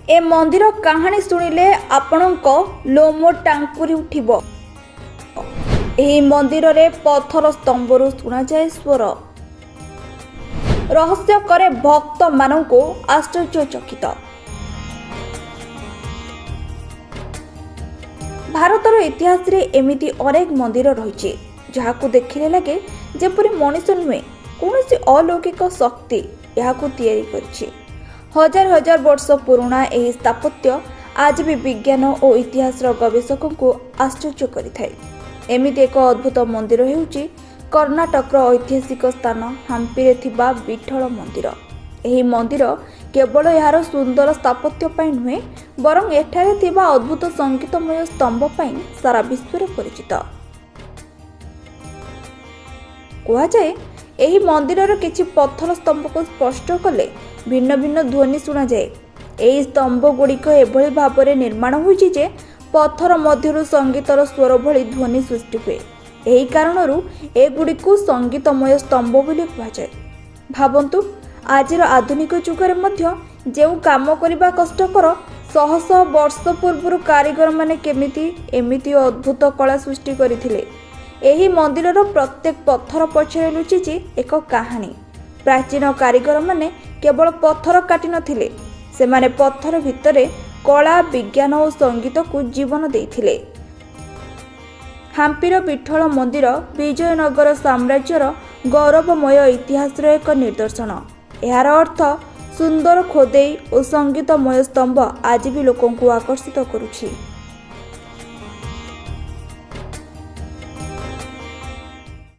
ए मंदिर कहानी शुणिले आपणक लोम टांकुरी उठिब। एही मंदिर रे पत्थर स्तंभरू शुणा जाए स्वर। रहस्य करे भक्त मानंको आश्चर्यचकित। भारतर इतिहास रे एमिति अनेक मंदिर रही जहाकू देखिले लगे जेपरि मनुष्य नुहे कौनसी अलौकिक शक्ति याकू तैयारी करछि। हजार हजार वर्ष पुराना यह स्थापत्य आज भी विज्ञान और इतिहास गवेषकों को आश्चर्य करिथाय। एमिति एक अद्भुत मंदिर हेउछि कर्णाटक ऐतिहासिक स्थान हम्पी थिबा विठल मंदिर। यह मंदिर केवल यार सुंदर स्थापत्य पाई नुहे बरं एठारे थिबा अद्भुत संगीतमय स्तंभ पाई सारा विश्व में परिचित। कहा जाए यही मंदिर किछि पत्थर स्तंभ को स्पष्ट कले भिन्न भिन्न ध्वनि शुणा जाए। यही स्तंभ गुड़िक एभली भाव में निर्माण होइछि जे पत्थर मध्यरु संगीतर स्वर भली ध्वनि सृष्टि हुए। यही कारणरू एगुड़िक संगीतमय स्तंभ बोली कहुए। भावंतु आजिर आधुनिक जुगरे मध्य जेउ काम करिबा कष्टकर शह शह वर्ष पूर्व कारीगर माने केमिति एमिति अद्भुत कला सृष्टि करथिले। एही मंदिरर प्रत्येक पत्थर पछरे लुचिछि एक कहानी। प्राचीन कारीगर माने केवल पत्थर काटी नथिले, सेमाने पत्थर भितरे कला विज्ञान और संगीत को जीवन देइथिले। हम्पीर विठल मंदिर विजयनगर साम्राज्यर गौरवमय इतिहास एक निदर्शन। यार अर्थ सुंदर खोदेई और संगीतमय स्तंभ आज भी लोकंकु आकर्षित करुछि।